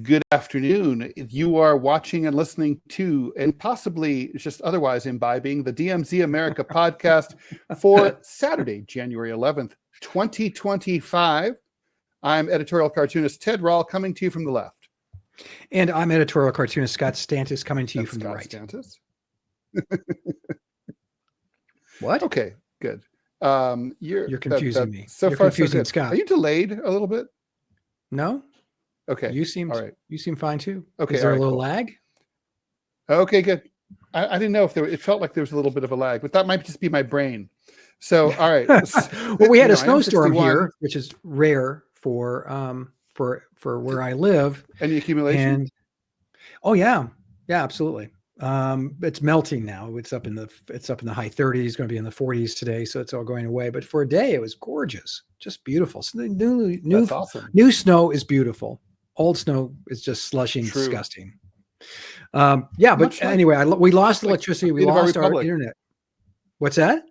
Good afternoon. You are watching and listening to, and possibly just otherwise imbibing, the DMZ America podcast for Saturday, January 11th, 2025. I'm editorial cartoonist Ted Rall, coming to you from the left. And I'm editorial cartoonist Scott Stantis, coming to you from Scott the right. Stantis. What? Okay, good. You're confusing me. So You're far, confusing so good. Scott. Are you delayed a little bit? No. Okay. You seem all right. You seem fine too. Okay. Is there right, a little cool. lag? Okay, good. I didn't know if it felt like there was a little bit of a lag, but that might just be my brain. So, all right. Well, we had a snowstorm here, which is rare for where I live. Any accumulation? And yeah, absolutely. It's melting now. It's up in the high 30s, going to be in the 40s today, so it's all going away. But for a day, it was gorgeous, just beautiful. So the That's awesome. New snow is beautiful. Old snow is just slushy and disgusting. But anyway, we lost electricity. We lost our internet. What's that?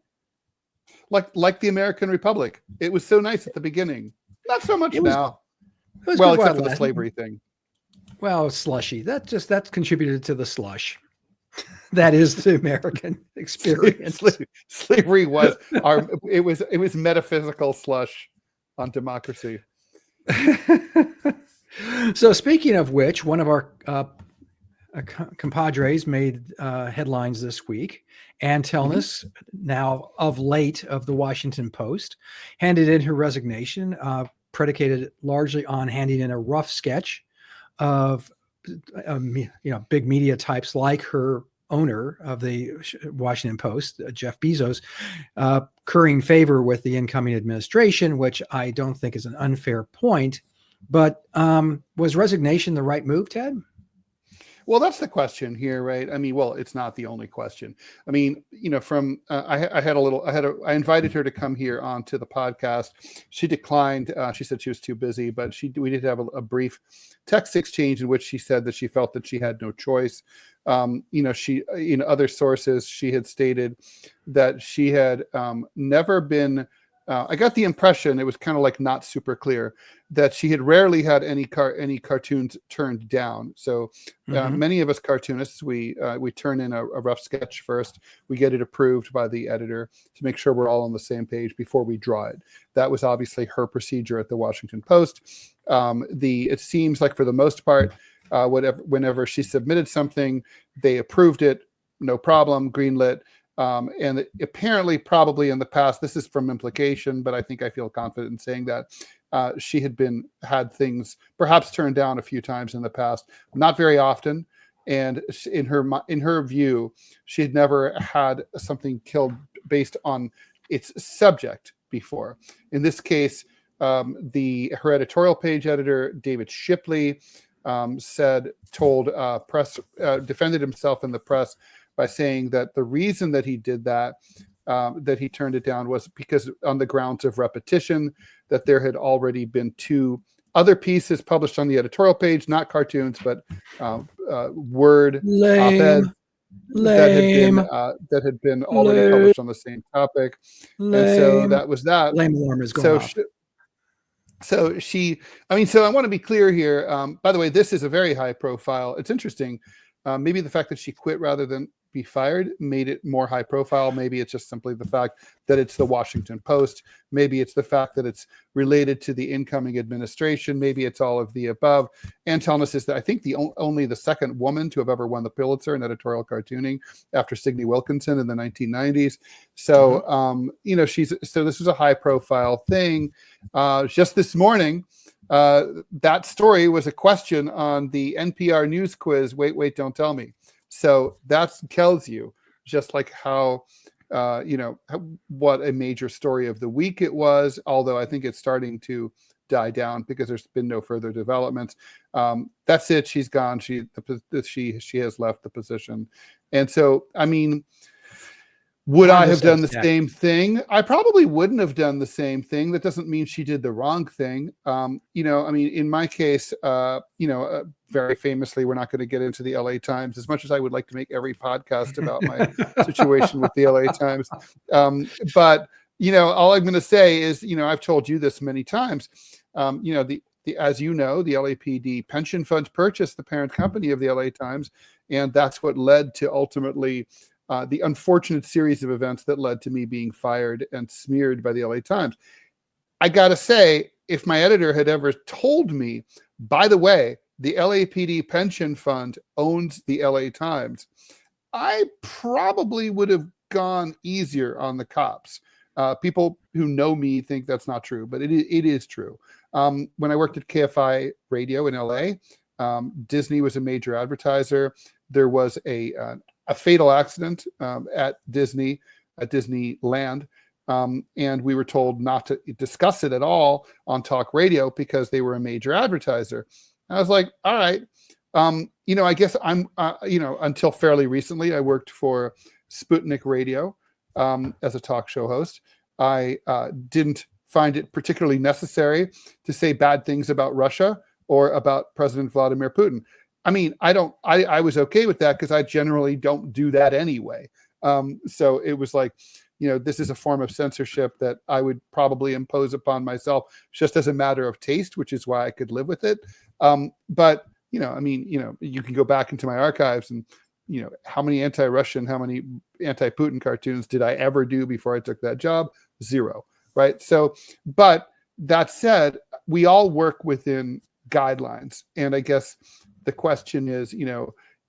Like the American Republic. It was so nice at the beginning. Not so much now. Well, except for the slavery thing. Well, slushy. That contributed to the slush. That is the American experience. Slavery was it was metaphysical slush on democracy. So speaking of which, one of our compadres made headlines this week. Ann Telnaes, now of late of the Washington Post, handed in her resignation, predicated largely on handing in a rough sketch of big media types like her owner of the Washington Post, Jeff Bezos, currying favor with the incoming administration, which I don't think is an unfair point. But was resignation the right move, Ted? Well, that's the question here, right? I mean, well, it's not the only question. I mean, I invited her to come here onto the podcast. She declined. She said she was too busy, but we did have a brief text exchange in which she said that she felt that she had no choice. In other sources, she had stated that she had never been. I got the impression, it was kind of like not super clear, that she had rarely had any cartoons turned down. So many of us cartoonists, we turn in a rough sketch first. We get it approved by the editor to make sure we're all on the same page before we draw it. That was obviously her procedure at the Washington Post. It seems like for the most part, whenever she submitted something, they approved it, no problem, greenlit. And apparently, probably in the past, this is from implication, but I think I feel confident in saying that she had things perhaps turned down a few times in the past, not very often. And in her view, she had never had something killed based on its subject before. In this case, her editorial page editor, David Shipley, defended himself in the press by saying that the reason that he did that he turned it down was because on the grounds of repetition, that there had already been 2 other pieces published on the editorial page, not cartoons, but word op-eds that had been already published on the same topic. And so that was that. Lame alarm is going off. So I want to be clear here. By the way, this is a very high profile. It's interesting. Maybe the fact that she quit rather than be fired made it more high profile. Maybe it's just simply the fact that it's the Washington Post. Maybe it's the fact that it's related to the incoming administration. Maybe it's all of the above. Ann Telnaes is, I think, only the second woman to have ever won the Pulitzer in editorial cartooning after Signe Wilkinson in the 1990s. So, so this was a high profile thing. Just this morning, that story was a question on the NPR news quiz, Wait, Don't Tell Me. So that tells you just like how, what a major story of the week it was, although I think it's starting to die down because there's been no further developments. That's it. She's gone. She has left the position. And so, I mean, would I have done the same thing? I probably wouldn't have done the same thing. That doesn't mean she did the wrong thing. In my case, very famously, we're not going to get into the LA Times, as much as I would like to make every podcast about my situation with the LA Times. But all I'm going to say is, I've told you this many times. as you know, the LAPD pension funds purchased the parent company of the LA Times, and that's what led to ultimately the unfortunate series of events that led to me being fired and smeared by the LA Times. I gotta say, if my editor had ever told me, by the way, the LAPD pension fund owns the LA Times, I probably would have gone easier on the cops. People who know me think that's not true, but it is true. When I worked at KFI Radio in LA, Disney was a major advertiser. There was a fatal accident at Disneyland, and we were told not to discuss it at all on talk radio because they were a major advertiser. I was like, all right. I guess I'm, until fairly recently, I worked for Sputnik Radio as a talk show host. I didn't find it particularly necessary to say bad things about Russia or about President Vladimir Putin. I mean, I was okay with that because I generally don't do that anyway. So it was like, this is a form of censorship that I would probably impose upon myself just as a matter of taste, which is why I could live with it. But you can go back into my archives and, how many anti-Russian, how many anti-Putin cartoons did I ever do before I took that job? 0. Right. So, but that said, we all work within guidelines. And I guess the question is,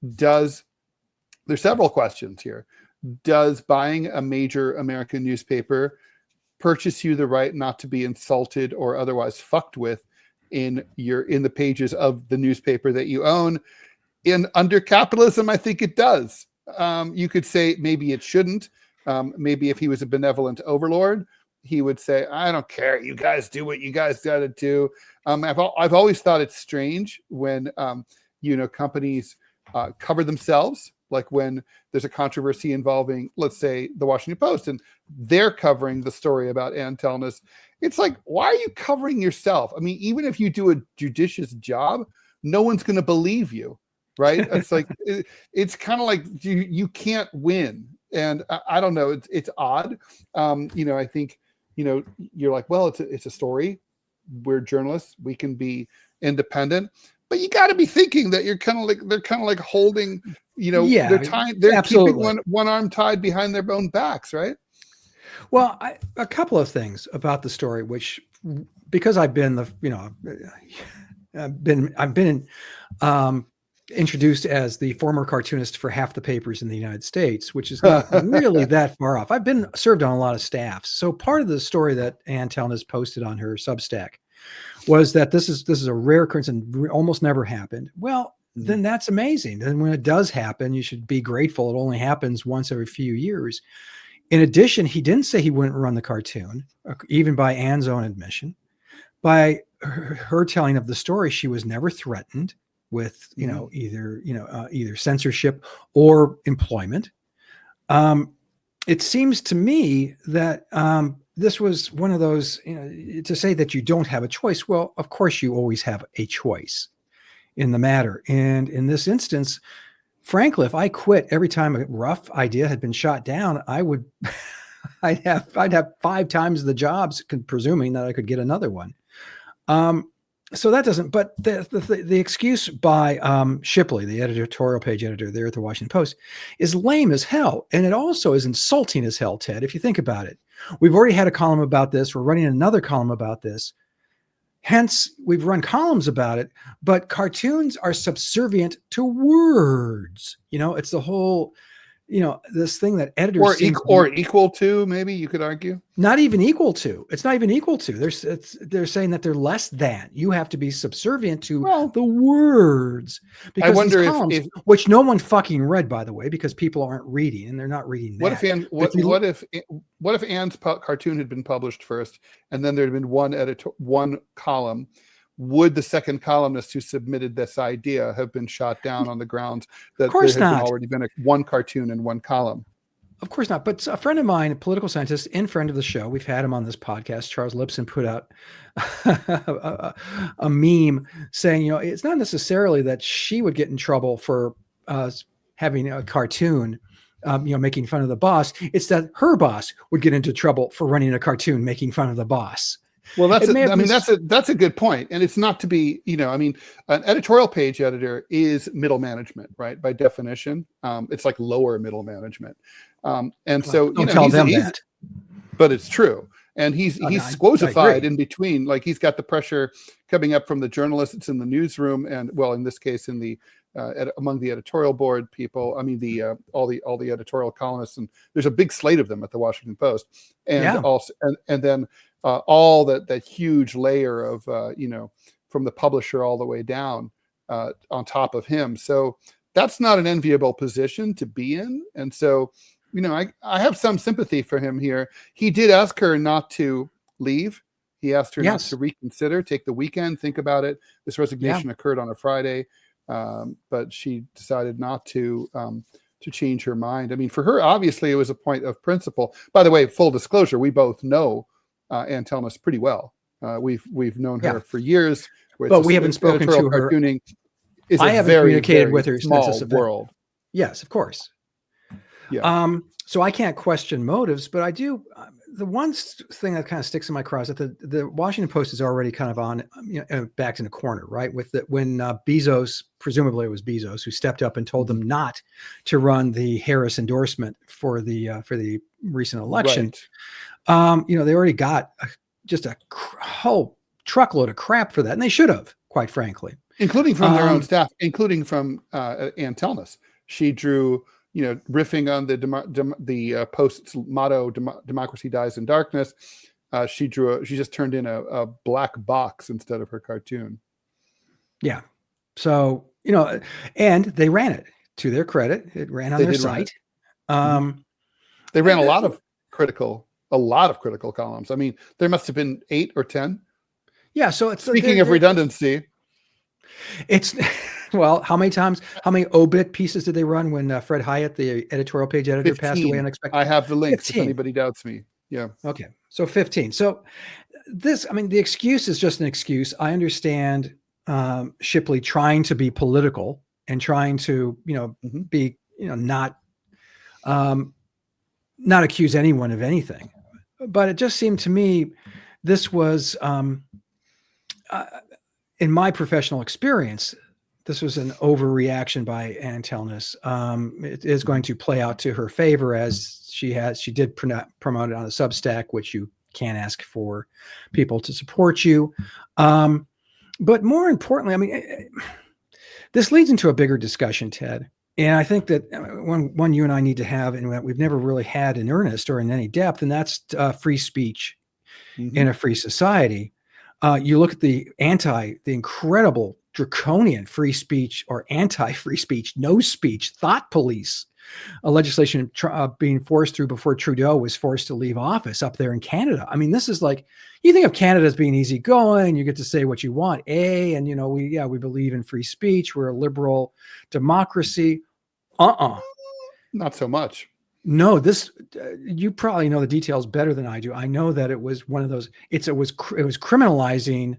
there's several questions here. Does buying a major American newspaper purchase you the right not to be insulted or otherwise fucked with in the pages of the newspaper that you own? Under capitalism, I think it does. You could say maybe it shouldn't. Maybe if he was a benevolent overlord, he would say, I don't care. You guys do what you guys got to do. I've always thought it's strange when, companies cover themselves, like when there's a controversy involving, let's say, the Washington Post, and they're covering the story about Ann Telnaes. It's like, why are you covering yourself? I mean, even if you do a judicious job, no one's going to believe you, right? It's like, it's kind of like you can't win. And I don't know, it's odd. I think, you're like, well, it's a story. We're journalists. We can be independent, but you got to be thinking that they're kind of like holding, they're keeping one arm tied behind their own backs, right? Well, a couple of things about the story, which, because I've been I've been introduced as the former cartoonist for half the papers in the United States, which is not really that far off. I've been served on a lot of staffs. So part of the story that Ann Telnaes posted on her Substack was that this is a rare occurrence and almost never happened. Well, then that's amazing. And when it does happen, you should be grateful. It only happens once every few years. In addition, he didn't say he wouldn't run the cartoon, even by Ann's own admission. By her telling of the story, she was never threatened with, either censorship or employment. It seems to me that this was one of those, to say that you don't have a choice. Well, of course you always have a choice in the matter. And in this instance, frankly, if I quit every time a rough idea had been shot down, I'd have 5 times the jobs, presuming that I could get another one. So that doesn't, but the excuse by Shipley, the editorial page editor there at the Washington Post, is lame as hell. And it also is insulting as hell, Ted, if you think about it. We've already had a column about this. We're running another column about this. Hence, we've run columns about it, but cartoons are subservient to words. It's the whole, this thing that editors equal to, maybe you could argue. Not even equal to. It's not even equal to. They're saying that they're less than. You have to be subservient to the words. Because I wonder if which no one fucking read, by the way, because people aren't reading and they're not reading that. What if Ann's cartoon had been published first, and then there had been one column? Would the second columnist who submitted this idea have been shot down on the grounds that there had already been one cartoon and one column? Of course not. But a friend of mine, a political scientist and friend of the show, we've had him on this podcast, Charles Lipson, put out a meme saying, it's not necessarily that she would get in trouble for having a cartoon, making fun of the boss. It's that her boss would get into trouble for running a cartoon making fun of the boss. Well, It may have been that's a good point, and it's not to be, an editorial page editor is middle management, right? By definition, it's like lower middle management, and so don't tell them he's that. but it's true, and he's I squozified agree. in between. Like he's got the pressure coming up from the journalists in the newsroom, and well, in this case, in the among the editorial board people. I mean, the all the editorial columnists, and there's a big slate of them at the Washington Post, and Yeah. also and then all that huge layer of from the publisher all the way down on top of him. So that's not an enviable position to be in, and so. I have some sympathy for him here. He did ask her not to leave. He asked her not Yes. to reconsider, take the weekend, think about it. This resignation occurred on a Friday, but she decided not to change her mind. I mean, for her, obviously, it was a point of principle. By the way, full disclosure, we both know Ann Telnaes pretty well. We've known her for years. But we haven't spoken to her. Cartooning is I a haven't very, communicated very with her small since this event. world. Yes, of course. Yeah. So I can't question motives, but I do. The one thing that kind of sticks in my craw is that the Washington Post is already kind of on, backed in a corner, right? With when Bezos, presumably it was Bezos, who stepped up and told them not to run the Harris endorsement for the recent election. Right. They already got just a whole truckload of crap for that, and they should have, quite frankly, including from their own staff, including from Ann Telnaes. She drew. Riffing on the Post's motto, "Democracy dies in darkness." She just turned in a black box instead of her cartoon. Yeah. So and they ran it. To their credit, it ran on their site. They ran a lot of critical columns. I mean, there must have been 8 or 10. Yeah. So it's speaking of redundancy. It's well, how many obit pieces did they run when Fred Hyatt, the editorial page editor, 15. passed away unexpectedly? I have the links 15. if anybody doubts me. Yeah. Okay. So 15. So the excuse is just an excuse. I understand Shipley trying to be political and trying to, be, not accuse anyone of anything. But it just seemed to me this was, in my professional experience, this was an overreaction by Ann Telnaes. It is going to play out to her favor, as she did promote it on a Substack, which you can't ask for people to support you. But more importantly, I mean, this leads into a bigger discussion, Ted. And I think that one you and I need to have, and that we've never really had in earnest or in any depth, and that's free speech in a free society. You look at the incredible draconian free speech or anti-free speech, no speech, thought police, a legislation being forced through before Trudeau was forced to leave office up there in Canada. I mean, this is like, you think of Canada as being easygoing, you get to say what you want, and we believe in free speech, we're a liberal democracy. Not so much. No, this you probably know the details better than I do. I know that it was one of those. It was criminalizing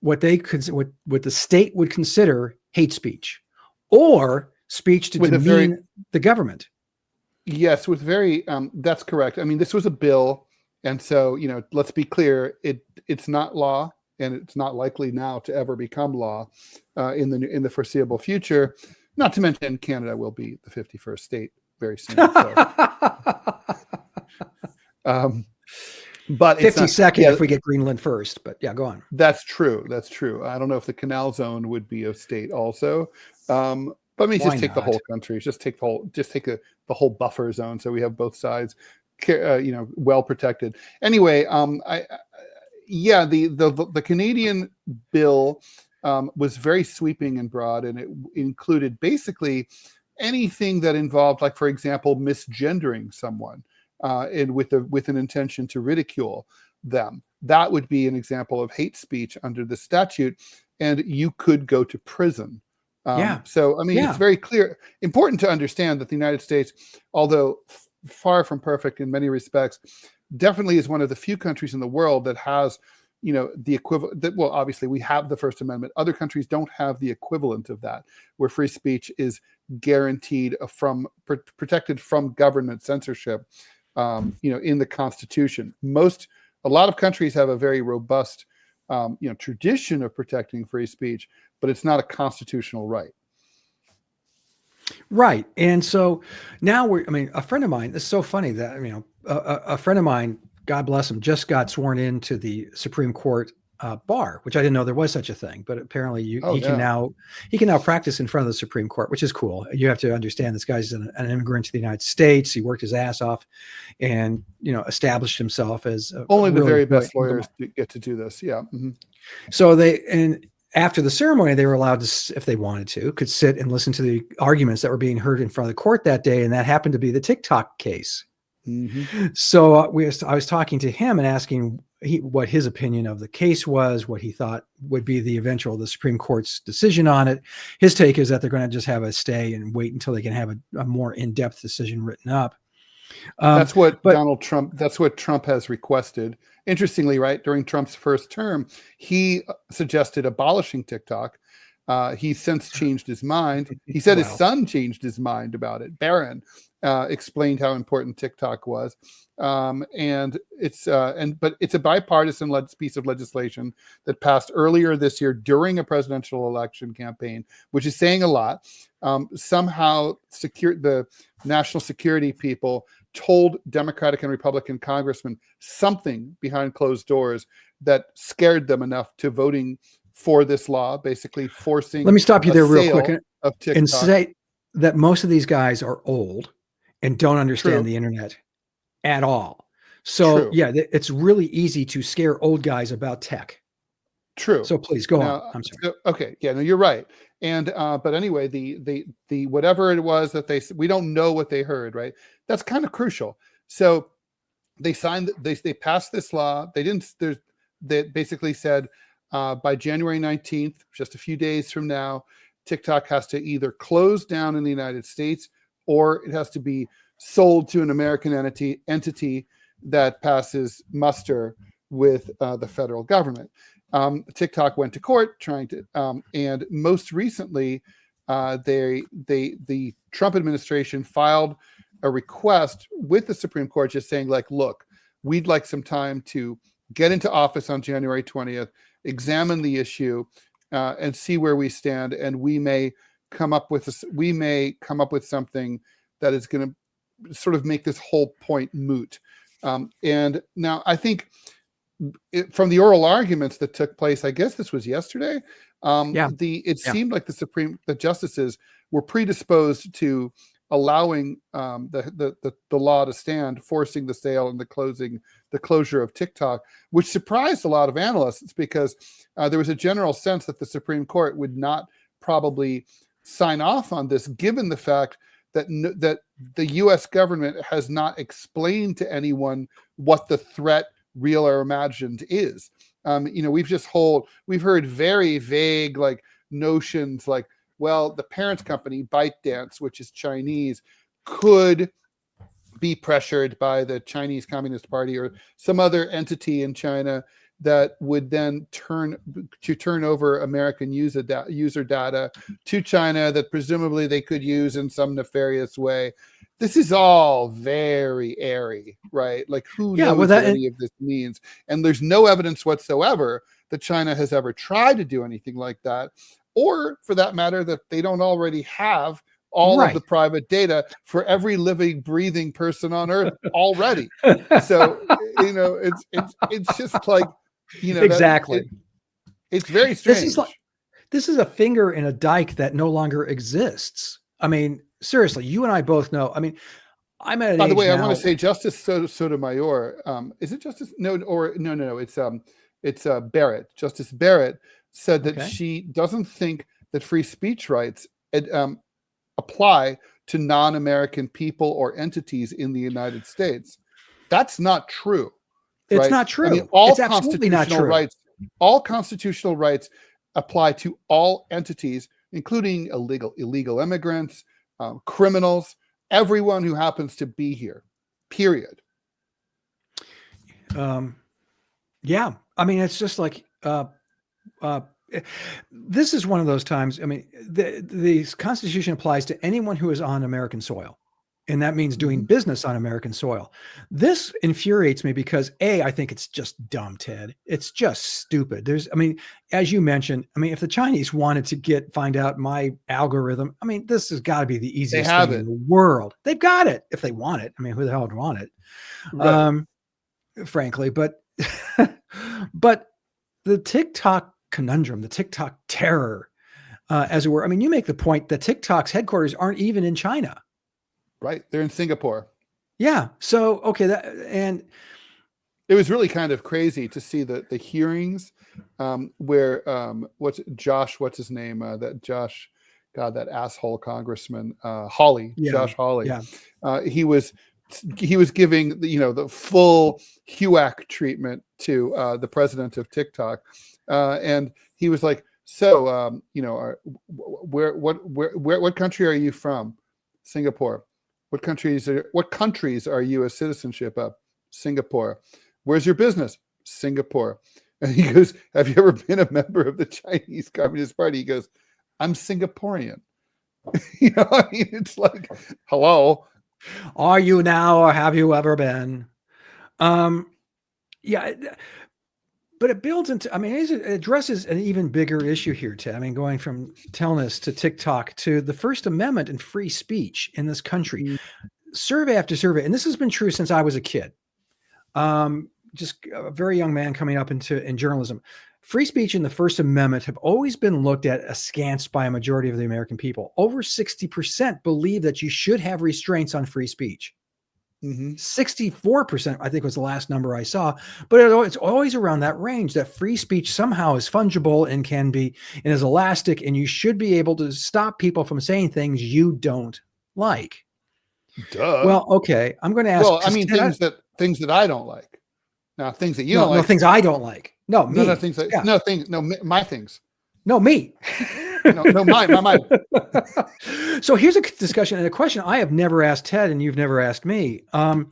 what the state would consider hate speech or speech to demean the government. Yes, with very that's correct. I mean, this was a bill, and so let's be clear. It's not law, and it's not likely now to ever become law in the foreseeable future. Not to mention, Canada will be the 51st state very soon. So. But 52nd if we get Greenland first. But yeah, go on. That's true. I don't know if the Canal Zone would be a state also. But I mean, just take the whole country. Just take the whole buffer zone, so we have both sides, well protected. Anyway, the Canadian bill was very sweeping and broad, and it included basically anything that involved, like, for example, misgendering someone. And with an intention to ridicule them. That would be an example of hate speech under the statute, and you could go to prison. So, I mean, it's very clear, important to understand that the United States, although far from perfect in many respects, definitely is one of the few countries in the world that has, the equivalent. Well, obviously, we have the First Amendment. Other countries don't have the equivalent of that, where free speech is guaranteed protected from government censorship. In the Constitution. Most a lot of countries have a very robust, tradition of protecting free speech, but it's not a constitutional right. Right. And so now a friend of mine, it's so funny that, a friend of mine, God bless him, just got sworn into the Supreme Court bar, which I didn't know there was such a thing, but apparently Oh, he can yeah. now practice in front of the Supreme Court, which is cool. You have to understand this guy's an immigrant to the United States. He worked his ass off and, established himself as a Only the really very brilliant. best lawyers get to do this. Yeah. Mm-hmm. So after the ceremony, they were allowed to, if they wanted to, could sit and listen to the arguments that were being heard in front of the court that day. And that happened to be the TikTok case. Mm-hmm. So I was talking to him and asking what his opinion of the case was, what he thought would be the Supreme Court's decision on it. His take is that they're going to just have a stay and wait until they can have a more in-depth decision written up. That's what Trump has requested. Interestingly, right, during Trump's first term, he suggested abolishing TikTok. He's since changed his mind. He said his son changed his mind about it. Barron explained how important TikTok was. But it's a bipartisan piece of legislation that passed earlier this year during a presidential election campaign, which is saying a lot. Somehow the national security people told Democratic and Republican congressmen something behind closed doors that scared them enough to voting for this law, basically forcing. Let me stop you there real quick and say that most of these guys are old and don't understand the internet at all. So yeah, it's really easy to scare old guys about tech. True. So please go on. I'm sorry. Okay. Yeah, no, you're right. And but anyway, the whatever it was that we don't know what they heard, right? That's kind of crucial. So they passed this law. They basically said by January 19th, just a few days from now, TikTok has to either close down in the United States or it has to be sold to an American entity that passes muster with the federal government. TikTok went to court trying to, and most recently, the Trump administration filed a request with the Supreme Court, just saying, like, look, we'd like some time to get into office on January 20th, examine the issue, and see where we stand, and we may come up with something that is going to sort of make this whole point moot. And now I think from the oral arguments that took place, I guess this was yesterday. Seemed like the justices were predisposed to allowing the law to stand, forcing the sale and the closure of TikTok, which surprised a lot of analysts because there was a general sense that the Supreme Court would not probably sign off on this, given the fact that the U.S. government has not explained to anyone what the threat, real or imagined, is. We've heard very vague notions like, well, the parent company ByteDance, which is Chinese, could be pressured by the Chinese Communist Party or some other entity in China that would then turn over American user data to China that presumably they could use in some nefarious way. This is all very airy, right? Like, who knows what any of this means? And there's no evidence whatsoever that China has ever tried to do anything like that, or for that matter, that they don't already have all of the private data for every living, breathing person on Earth already. So, it's just like, exactly. It's very strange. This is a finger in a dike that no longer exists. I mean, seriously, you and I both know. I mean, I'm at an By the age way, now, I want to say Justice Sotomayor. Is it Justice? No. It's Barrett. Justice Barrett said that she doesn't think that free speech rights apply to non-American people or entities in the United States. That's not true. It's not true. I mean, it's absolutely not true. All constitutional rights apply to all entities, including illegal immigrants, criminals, everyone who happens to be here, period. Yeah. I mean, it's just like, this is one of those times. I mean, the Constitution applies to anyone who is on American soil. And that means doing business on American soil. This infuriates me because I think it's just dumb, Ted. It's just stupid. As you mentioned, if the Chinese wanted to find out my algorithm, this has got to be the They easiest have thing it. in the world. They've got it if they want it. Who the hell would want it? Right. Frankly, but but the TikTok conundrum, the TikTok terror, as it were. You make the point that TikTok's headquarters aren't even in China. Right. They're in Singapore. Yeah. So, okay. And it was really kind of crazy to see the hearings where what's his name? That asshole congressman, Hawley, yeah, Josh Hawley. Yeah. He was giving the full HUAC treatment to the president of TikTok. And he was like, so, what country are you from? Singapore. What countries are you a citizenship of? Singapore. Where's your business? Singapore. And he goes, have you ever been a member of the Chinese Communist Party? He goes, I'm Singaporean. It's like, hello. Are you now, or have you ever been? Yeah. But it builds into, it addresses an even bigger issue here, Ted. Going from Telnaes to TikTok to the First Amendment and free speech in this country. Survey after survey, and this has been true since I was a kid. Just a very young man coming up in journalism. Free speech and the First Amendment have always been looked at askance by a majority of the American people. Over 60% believe that you should have restraints on free speech. 64%, I think, was the last number I saw, but it's always around that range, that free speech somehow is fungible and can be, and is elastic, and you should be able to stop people from saying things you don't like. Duh. Well, okay. I'm going to ask. Well, things that I don't like. Now, things that you don't like. No, things I don't like. No, me. No, things that, yeah. No, things. No, my things. No, me. no, mine. So here's a discussion and a question I have never asked Ted, and you've never asked me. But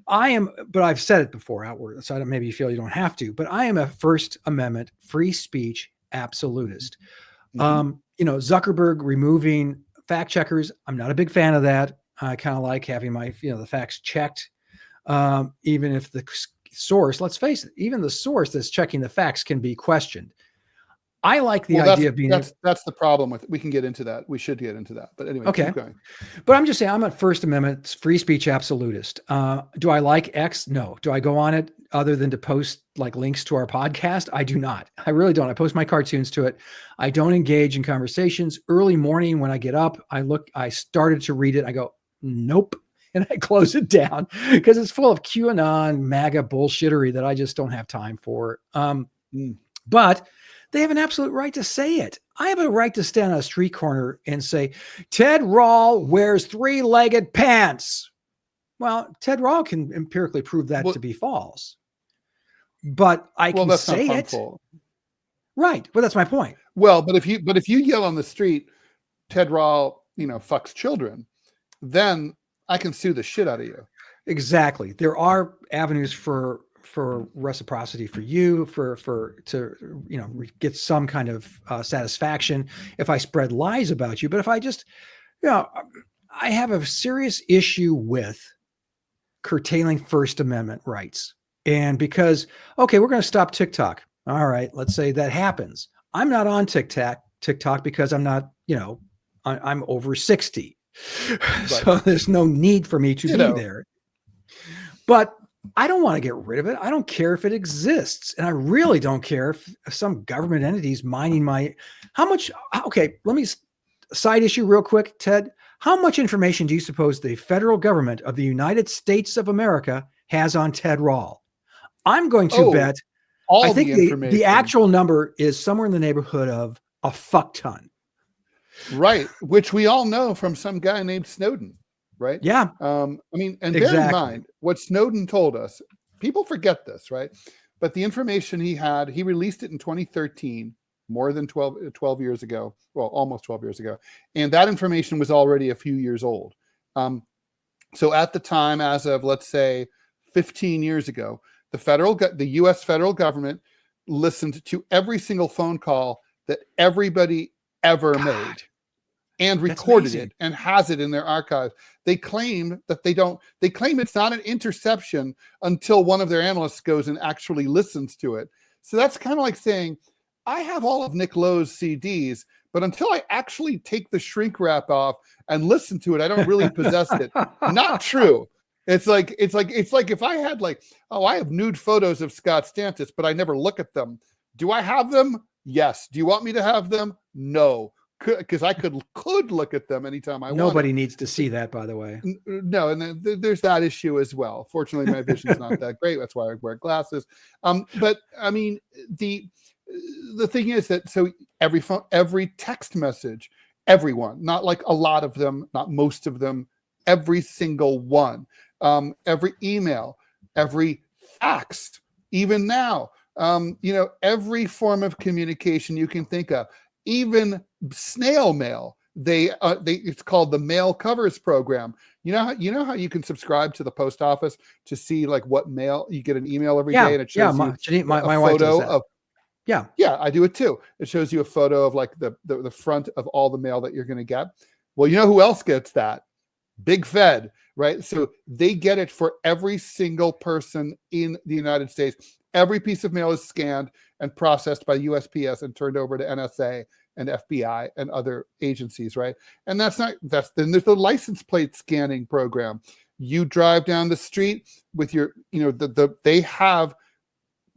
I've said it before outward, so maybe you feel you don't have to, but I am a First Amendment free speech absolutist. Zuckerberg removing fact checkers, I'm not a big fan of that. I kind of like having my, the facts checked, even if the source, let's face it, even the source that's checking the facts can be questioned. I like the idea of being. That's the problem with it. We can get into that. We should get into that. But anyway, okay. Keep going. But I'm just saying, I'm a First Amendment free speech absolutist. Do I like X? No. Do I go on it other than to post like links to our podcast? I do not. I really don't. I post my cartoons to it. I don't engage in conversations. Early morning when I get up, I started to read it. I go, nope. And I close it down because it's full of QAnon, MAGA bullshittery that I just don't have time for. But they have an absolute right to say it. I have a right to stand on a street corner and say, Ted Rall wears three-legged pants. Well, Ted Rall can empirically prove that to be false. But I can say it. Right. Well, that's my point. Well, but if you yell on the street, Ted Rall, fucks children, then I can sue the shit out of you. Exactly. There are avenues for reciprocity for you, to get some kind of satisfaction if I spread lies about you. But if I just, I have a serious issue with curtailing First Amendment rights. And because, okay, we're going to stop TikTok. All right, let's say that happens. I'm not on TikTok because I'm not, I'm over 60. Right. So there's no need for me to be there. But I don't want to get rid of it. I don't care if it exists. And I really don't care if some government entity is mining okay, let me side issue real quick, Ted. How much information do you suppose the federal government of the United States of America has on Ted Rall? I'm going to bet, I think the actual number is somewhere in the neighborhood of a fuck ton. Right. Which we all know from some guy named Snowden. Right. Yeah. And bear in mind what Snowden told us. People forget this, right? But the information he released it in 2013, more than 12 years ago. Well, almost 12 years ago. And that information was already a few years old. So at the time, as of, let's say, 15 years ago, the U.S. federal government listened to every single phone call that everybody ever made. and That's recorded amazing. it and has it in their archive. They claim that they claim it's not an interception until one of their analysts goes and actually listens to it. So that's kind of like saying, I have all of Nick Lowe's CDs, but until I actually take the shrink wrap off and listen to it, I don't really possess it. Not true. It's like if I had like, oh, I have nude photos of Scott Stantis, but I never look at them. Do I have them? Yes. Do you want me to have them? No, because I could look at them anytime I want. Nobody needs to see that, by the way. No, and then there's that issue as well. Fortunately, my vision's not that great. That's why I wear glasses. But I mean, the thing is that so every phone, every text message, everyone, not like a lot of them, not most of them, every single one, every email, every fax, even now, every form of communication you can think of, even snail mail. It's called the mail covers program. You know how you can subscribe to the post office to see like what mail you get an email every day, and it shows you my wife does that. Yeah, I do it too. It shows you a photo of like the front of all the mail that you're going to get. Well, you know who else gets that? Big Fed, right? So they get it for every single person in the United States. Every piece of mail is scanned and processed by USPS and turned over to NSA and FBI and other agencies, right? And then there's the license plate scanning program. You drive down the street with your, they have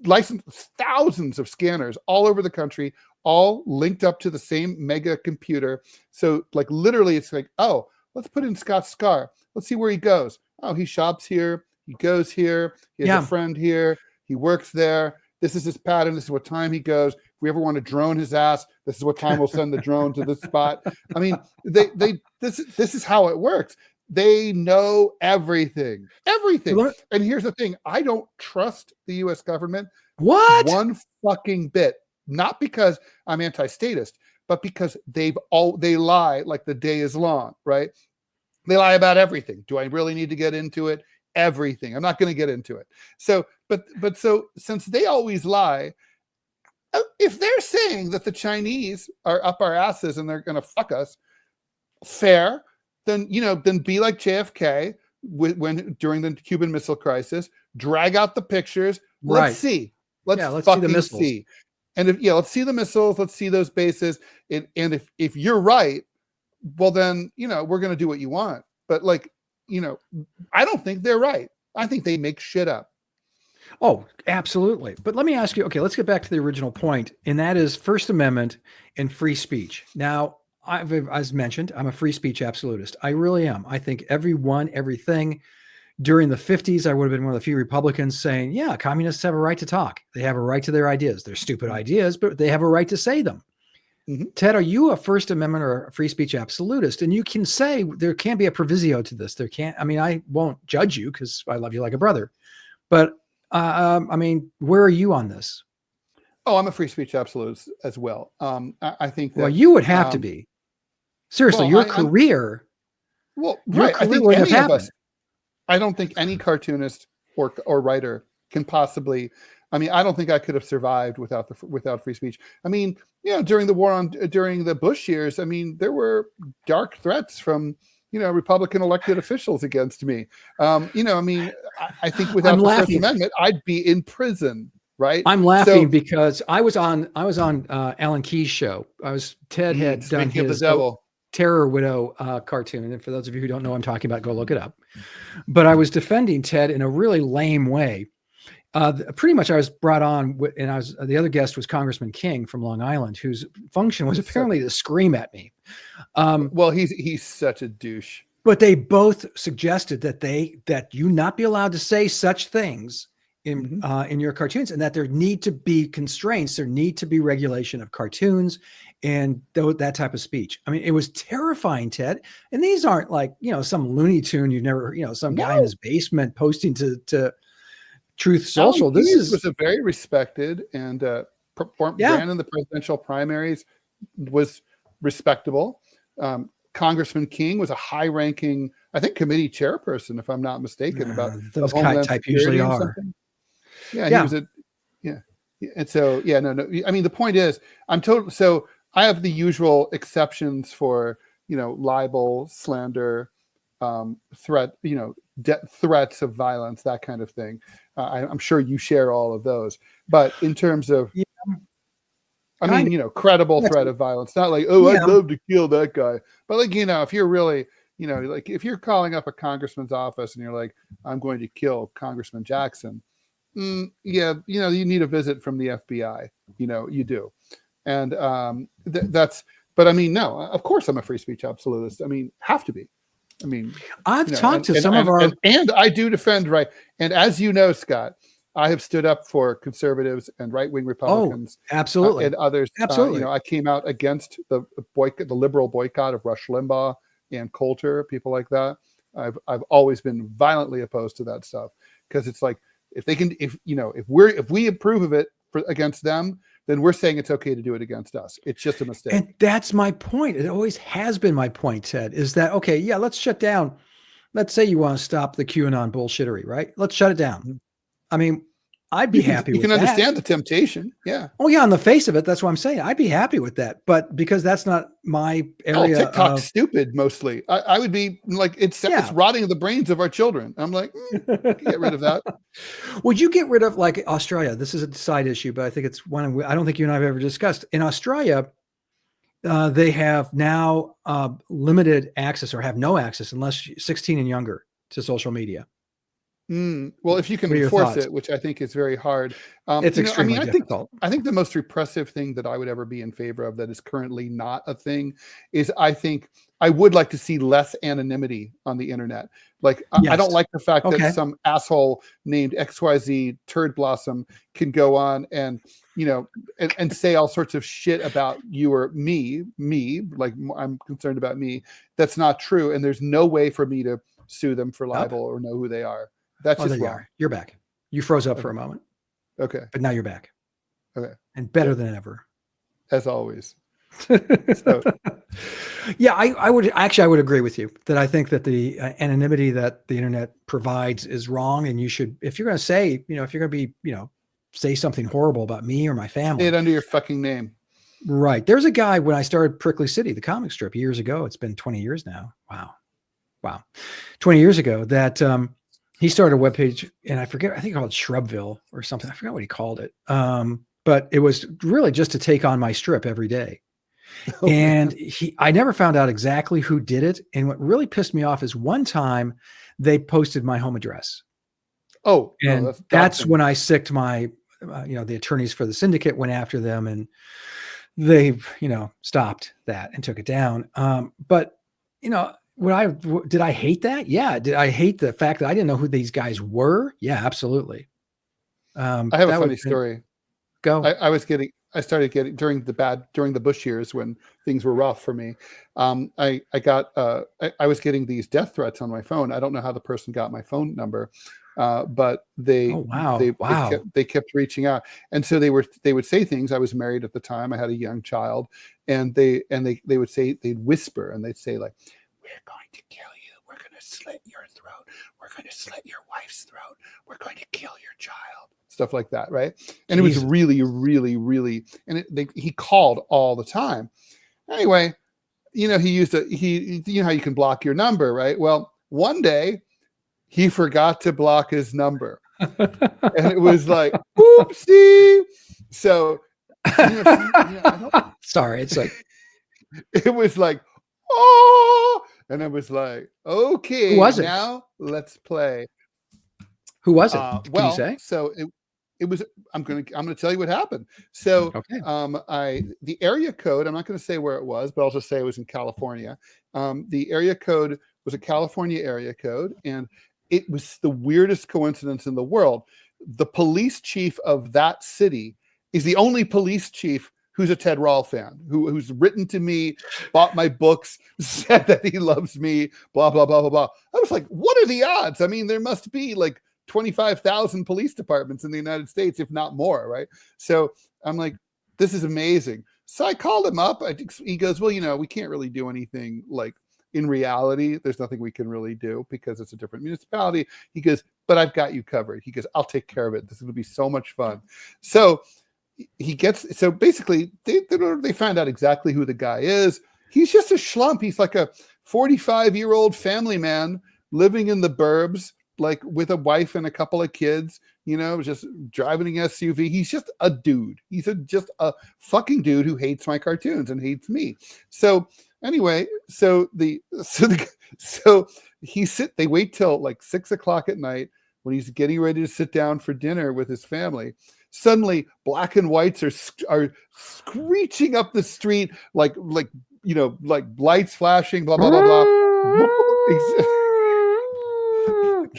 licensed thousands of scanners all over the country, all linked up to the same mega computer. So like literally it's like, oh, let's put in Scott's car. Let's see where he goes. Oh, he shops here. He goes here. He has a friend here. He works there. This is his pattern. This is what time he goes. If we ever want to drone his ass, this is what time we'll send the drone to this spot. I mean, this is how it works. They know everything. And here's the thing. I don't trust the US government. What? One fucking bit. Not because I'm anti-statist, but because they lie like the day is long, right? They lie about everything. Do I really need to get into it? Everything. I'm not going to get into it. So, but since they always lie, if they're saying that the Chinese are up our asses and they're going to fuck us, fair, then be like JFK during the Cuban Missile Crisis, drag out the pictures. Let's see. Let's see the missiles. See. And let's see the missiles. Let's see those bases. And if you're right, well then, we're going to do what you want. But I don't think they're right. I think they make shit up. Oh, absolutely. But let me ask you, okay, let's get back to the original point, and that is First Amendment and free speech. Now, as mentioned, I'm a free speech absolutist. I really am. I think everything. During the 50s, I would have been one of the few Republicans saying, yeah, communists have a right to talk. They have a right to their ideas. They're stupid ideas, but they have a right to say them. Mm-hmm. Ted, are you a First Amendment or a free speech absolutist? And you can say there can't be a proviso to this. I won't judge you because I love you like a brother. But where are you on this? Oh, I'm a free speech absolutist as well. I think that. Well, you would have to be. Seriously, your career. Right. I think any of us. I don't think any cartoonist or writer can possibly. I don't think I could have survived without free speech. During the Bush years, there were dark threats from Republican elected officials against me. I think without the First Amendment, I'd be in prison. Right. I'm laughing because I was on Alan Keyes' show. Ted had done his Terror Widow cartoon. And for those of you who don't know what I'm talking about, go look it up. But I was defending Ted in a really lame way. Pretty much I was brought on and the other guest was Congressman King from Long Island, whose function was apparently to scream at me. Well, he's such a douche. But they both suggested that you not be allowed to say such things in your cartoons, and that there need to be constraints. There need to be regulation of cartoons and that type of speech. It was terrifying, Ted. And these aren't like, some Looney Tune you've never, some guy in his basement posting to Truth Social. This was a very respected and ran in the presidential primaries, was respectable. Congressman King was a high-ranking, I think, committee chairperson, if I'm not mistaken. About those type usually are. Yeah, he was and so no. The point is, I'm total. So I have the usual exceptions for libel, slander, threat, threats of violence, that kind of thing. I'm sure you share all of those. But in terms of, Yeah, I mean, credible Yes. threat of violence, not like, oh, I'd Yeah. love to kill that guy. But like, if you're really, like if you're calling up a congressman's office and you're like, I'm going to kill Congressman Jackson. Yeah, you need a visit from the FBI. You do. And that's, but I mean, no, of course I'm a free speech absolutist. I mean, have to be. I mean, I've talked to some of our, and I do defend right. And as you know, Scott, I have stood up for conservatives and right-wing Republicans, absolutely, and others. absolutely. I came out against the liberal boycott of Rush Limbaugh and Coulter, people like that. I've always been violently opposed to that stuff, because it's like, if we approve of it against them, then we're saying it's okay to do it against us. It's just a mistake. And that's my point. It always has been my point, Ted, is that, okay, yeah, let's shut down. Let's say you want to stop the QAnon bullshittery, right? Let's shut it down. I mean, I'd be happy with that. You can understand the temptation. Yeah. Oh yeah, on the face of it, that's what I'm saying. I'd be happy with that. But because that's not my area. TikTok's stupid mostly. I would be like, it's rotting the brains of our children. I'm like, get rid of that. Would you get rid of, like, Australia? This is a side issue, but I think it's one I don't think you and I have ever discussed. In Australia, they have now limited access, or have no access unless you're 16 and younger, to social media. Well, if you can enforce it, which I think is very hard. It's extremely difficult. I think the most repressive thing that I would ever be in favor of, that is currently not a thing, is I think I would like to see less anonymity on the internet. Like, I don't like the fact that some asshole named XYZ Turd Blossom can go on and, and say all sorts of shit about you or me, like, I'm concerned about me. That's not true. And there's no way for me to sue them for libel or know who they are. That's just wrong. You're back. You froze up for a moment. Okay. But now you're back. Okay. And better than ever. As always. Yeah, I would agree with you that I think that the anonymity that the internet provides is wrong. And you should, if you're going to say, if you're going to be, say something horrible about me or my family. Say it under your fucking name. Right. There's a guy, when I started Prickly City, the comic strip, years ago, it's been 20 years now. Wow. 20 years ago, that, he started a webpage, and I think he called it Shrubville or something. I forgot what he called it. But it was really just to take on my strip every day. And I never found out exactly who did it. And what really pissed me off is, one time they posted my home address. Oh, and that's when I sicked my, the attorneys for the syndicate went after them, and they, stopped that and took it down. But, did I hate that? Yeah. Did I hate the fact that I didn't know who these guys were? Yeah, absolutely. I have a funny story. Go. I started getting during the Bush years, when things were rough for me. I was getting these death threats on my phone. I don't know how the person got my phone number, but they kept reaching out. And so they would say things. I was married at the time. I had a young child, and they would say, they'd whisper, and they'd say, like, we're going to kill you. We're going to slit your throat. We're going to slit your wife's throat. We're going to kill your child. Stuff like that, right? And Jesus. It was really, really, really, and he called all the time. Anyway, he used how you can block your number, right? Well, one day he forgot to block his number, and it was like, oopsie. So, sorry, it's like, it was like, oh. And I was like, okay, now let's play. Who was it? Can you say? So it was, I'm going to tell you what happened. So, the area code, I'm not going to say where it was, but I'll just say it was in California. The area code was a California area code, and it was the weirdest coincidence in the world. The police chief of that city is the only police chief who's a Ted Rall fan, who's written to me, bought my books, said that he loves me, blah, blah, blah, blah, blah. I was like, what are the odds? I mean, there must be like 25,000 police departments in the United States, if not more, right? So I'm like, this is amazing. So I called him up. He goes, well, we can't really do anything. Like, in reality, there's nothing we can really do because it's a different municipality. He goes, but I've got you covered. He goes, I'll take care of it. This is going to be so much fun. So basically they found out exactly who the guy is. He's just a schlump. He's like a 45-year-old family man living in the burbs, like with a wife and a couple of kids, just driving an SUV. He's just a dude. He's just a fucking dude who hates my cartoons and hates me. So anyway, they wait till like 6 o'clock at night when he's getting ready to sit down for dinner with his family. Suddenly black and whites are screeching up the street, like lights flashing, blah, blah, blah, blah.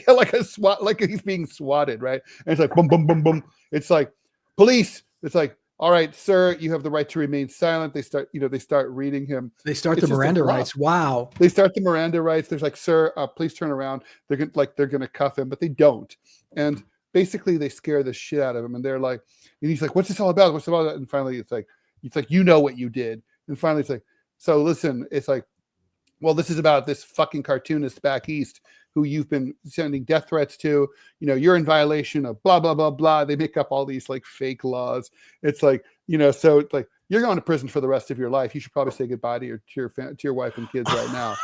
Yeah, like he's being swatted, right? And it's like boom, boom, boom, boom. It's like police. It's like, all right, sir, you have the right to remain silent. They start reading him. They start the Miranda rights. Wow. They start the Miranda rights. There's like, sir, please turn around. They're gonna cuff him, but they don't. And basically they scare the shit out of him. And they're like, and he's like, what's this all about? What's it all about? And finally it's like, you know what you did. And finally it's like, so listen, it's like, well, this is about this fucking cartoonist back east who you've been sending death threats to. You're in violation of blah, blah, blah, blah. They make up all these like fake laws. It's like, so it's like, you're going to prison for the rest of your life. You should probably say goodbye to your wife and kids right now.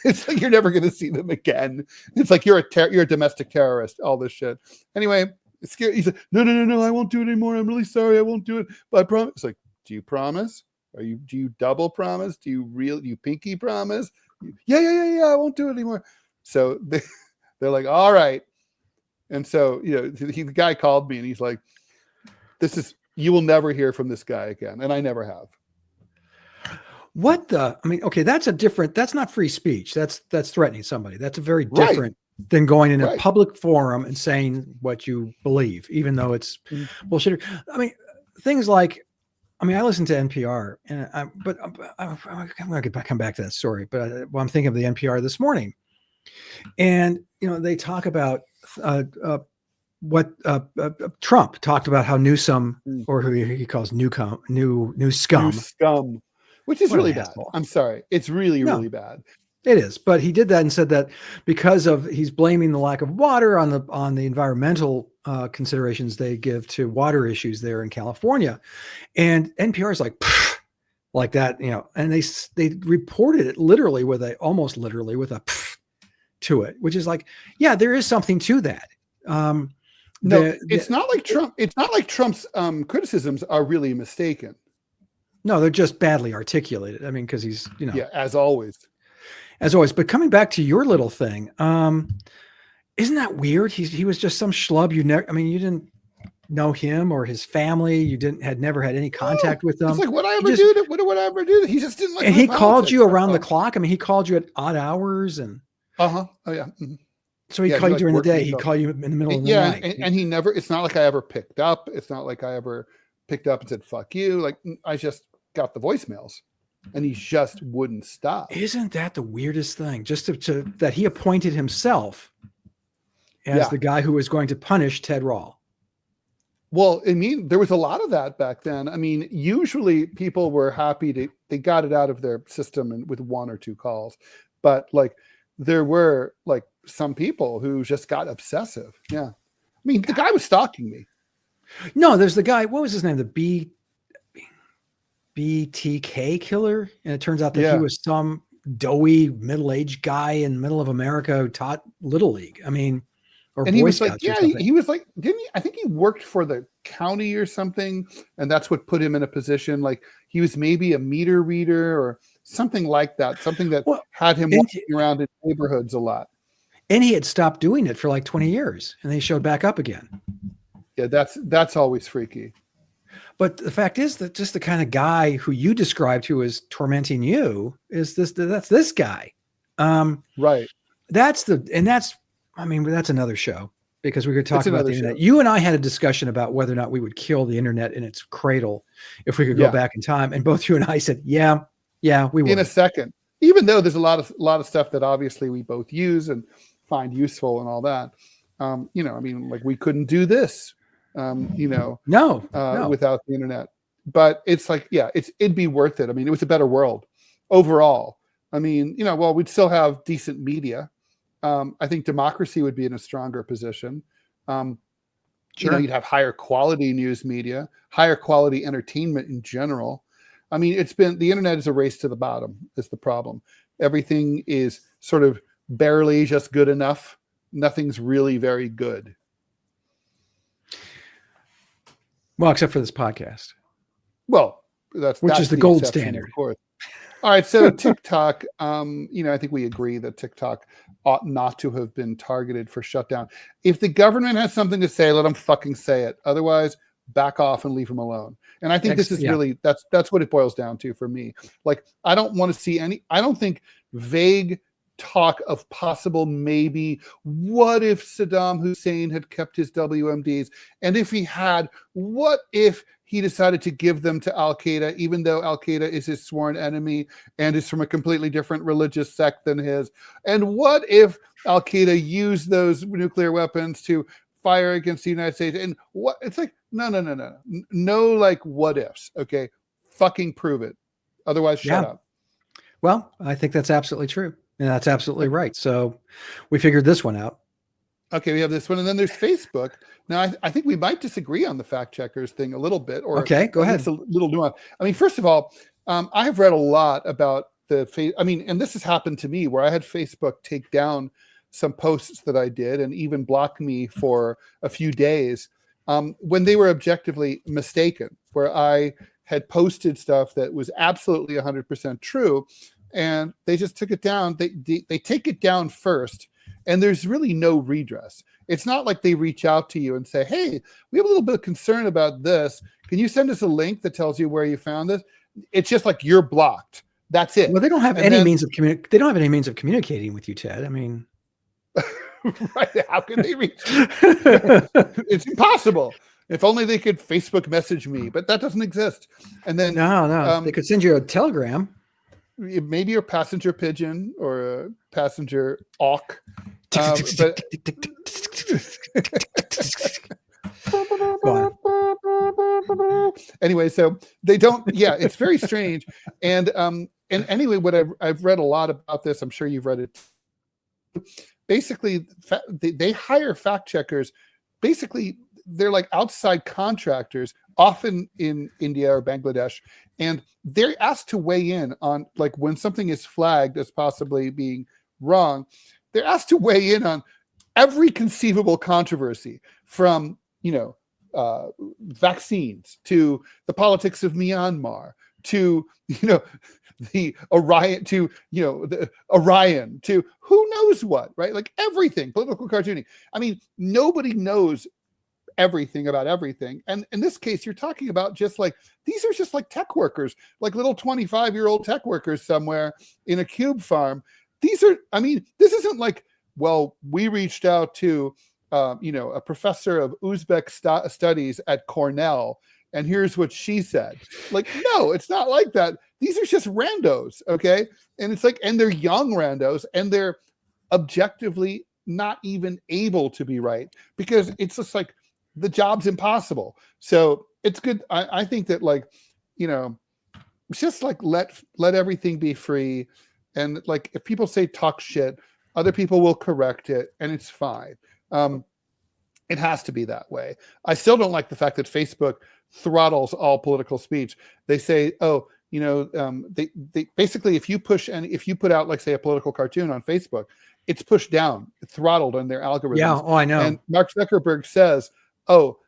It's like you're never going to see them again. It's like you're a domestic terrorist, all this shit. Anyway, it's scary. He's like, no, I won't do it anymore. I'm really sorry. I won't do it. But I promise. It's like, do you promise? Do you double promise? Do you pinky promise? Yeah, I won't do it anymore. So they're like, all right. And so, the guy called me and he's like, you will never hear from this guy again. And I never have. Okay, that's not free speech. That's threatening somebody. That's a very different than going in a public forum and saying what you believe, even though it's bullshit. I mean, things like, I listen to NPR, and I'm going to come back to that story. But I'm thinking of the NPR this morning, and they talk about what Trump talked about, how Newsom, or who he calls new scum, which is really bad. I'm sorry, it's really bad. It is, but he did that and said that because he's blaming the lack of water on the environmental considerations they give to water issues there in California, and NPR is like that, and they reported it almost literally with a to it, which is like, yeah, there is something to that. It's not like Trump. It's not like Trump's criticisms are really mistaken. No, they're just badly articulated. I mean, because he's as always. But coming back to your little thing, isn't that weird? He was just some schlub. You didn't know him or his family. You had never had any contact with them. It's like, what would I ever do? He just didn't like. And he called you around the clock. He called you at odd hours and. Oh yeah. Mm-hmm. So he called you during the day. He'd call you in the middle of the night. And he never. It's not like I ever picked up. It's not like I ever picked up and said "fuck you." Like I just got the voicemails. And he just wouldn't stop. Isn't that the weirdest thing? Just that he appointed himself as the guy who was going to punish Ted Rall. Well, there was a lot of that back then. Usually people were happy they got it out of their system and with one or two calls. But there were some people who just got obsessive. Yeah. The guy was stalking me. No, there's the guy. What was his name? The BTK killer, and it turns out that he was some doughy middle-aged guy in the middle of America who taught Little League. Or and Boy Scouts. He was like, didn't he? I think he worked for the county or something, and that's what put him in a position. Like he was maybe a meter reader or something like that. Something that had him walking around in neighborhoods a lot. And he had stopped doing it for 20 years, and they showed back up again. Yeah, that's always freaky. But the fact is that just the kind of guy who you described who is tormenting you that's this guy. Right. That's another show, because we could talk about the internet. You and I had a discussion about whether or not we would kill the internet in its cradle if we could go back in time. And both you and I said, yeah, we would. In a second, even though there's a lot of stuff that obviously we both use and find useful and all that. We couldn't do this. No, without the internet, but it's like, it'd be worth it. It was a better world overall. We'd still have decent media. I think democracy would be in a stronger position. You'd have higher quality news media, higher quality entertainment in general. I mean, the internet is a race to the bottom is the problem. Everything is sort of barely just good enough. Nothing's really very good. Well, except for this podcast. Well, which is the gold exception, standard. of course. All right, so TikTok, I think we agree that TikTok ought not to have been targeted for shutdown. If the government has something to say, let them fucking say it. Otherwise, back off and leave them alone. And I think this is really, that's what it boils down to for me. Like, I don't want to see I don't think vague talk of possible maybe, what if Saddam Hussein had kept his WMDs? And if he had, what if he decided to give them to Al-Qaeda, even though Al-Qaeda is his sworn enemy and is from a completely different religious sect than his? And what if Al-Qaeda used those nuclear weapons to fire against the United States? And what it's like, no, like what ifs. Okay, fucking prove it. Otherwise, shut up. Well, I think that's absolutely true. And that's absolutely right. So we figured this one out. Okay, we have this one. And then there's Facebook. Now, I think we might disagree on the fact checkers thing a little bit. Or okay, go ahead. It's a little nuance. I mean, first of all, I have read a lot about and this has happened to me where I had Facebook take down some posts that I did and even block me for a few days when they were objectively mistaken, where I had posted stuff that was absolutely 100% true. And they just took it down. They take it down first, and there's really no redress. It's not like they reach out to you and say, hey, we have a little bit of concern about this. Can you send us a link that tells you where you found this? It's just like you're blocked. That's it. Well, they don't have any means of they don't have any means of communicating with you, Ted. I mean, right? How can they reach? It's impossible. If only they could Facebook message me, but that doesn't exist. And then they could send you a telegram. Maybe a passenger pigeon or a passenger auk. Anyway, so they don't. Yeah, it's very strange. And anyway, what I've read a lot about this. I'm sure you've read it. Basically, they hire fact checkers. Basically, they're like outside contractors, often in India or Bangladesh, and they're asked to weigh in on, like, when something is flagged as possibly being wrong, they're asked to weigh in on every conceivable controversy, from vaccines to the politics of Myanmar to the Orion to who knows what, right? Like everything, political cartooning. I mean, nobody knows everything about everything. And in this case, you're talking about these are just like tech workers, like little 25-year-old tech workers somewhere in a cube farm. This isn't like, well, we reached out to, a professor of Uzbek studies at Cornell, and here's what she said. Like, no, it's not like that. These are just randos. Okay. And it's like, and they're young randos, and they're objectively not even able to be right, because it's just like, the job's impossible. So it's good. I think that, just like let everything be free. And like, if people say talk shit, other people will correct it, and it's fine. It has to be that way. I still don't like the fact that Facebook throttles all political speech. They say, they basically, if you put out, like, say, a political cartoon on Facebook, it's pushed down, throttled on their algorithms. Yeah. Oh, I know. And Mark Zuckerberg says, no,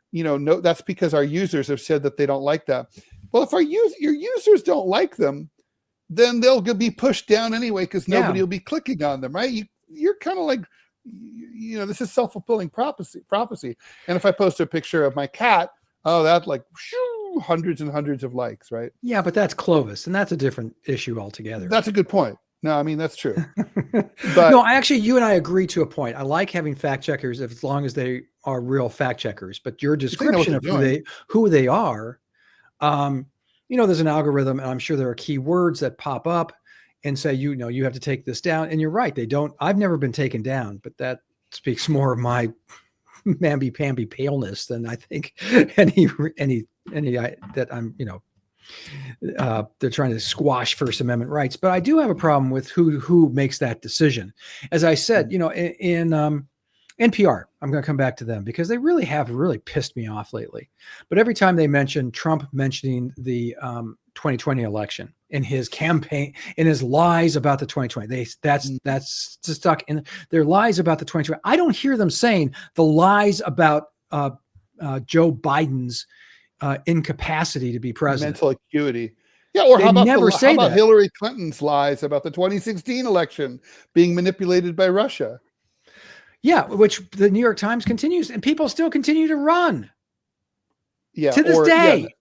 that's because our users have said that they don't like that. Well, if your users don't like them, then they'll be pushed down anyway, because nobody will be clicking on them, right? You're kind of like, this is self-fulfilling prophecy. And if I post a picture of my cat, that hundreds and hundreds of likes, right? Yeah, but that's Clovis, and that's a different issue altogether. That's a good point. No, I mean, that's true. But no, you and I agree to a point. I like having fact checkers as long as they are real fact checkers. But your description of who they are, there's an algorithm, and I'm sure there are keywords that pop up and say, you have to take this down. And you're right, they don't. I've never been taken down, but that speaks more of my mamby-pamby paleness than I think any that I'm, they're trying to squash First Amendment rights. But I do have a problem with who makes that decision. As I said, in NPR. I'm going to come back to them because they really have pissed me off lately. But every time they mention Trump mentioning the 2020 election in his campaign, in his lies about the 2020, that's stuck in their lies about the 2020. I don't hear them saying the lies about Joe Biden's incapacity to be president. Mental acuity. Yeah, or They how about that. Hillary Clinton's lies about the 2016 election being manipulated by Russia? Yeah, which the New York Times continues, and people still continue to run. Yeah, to this day.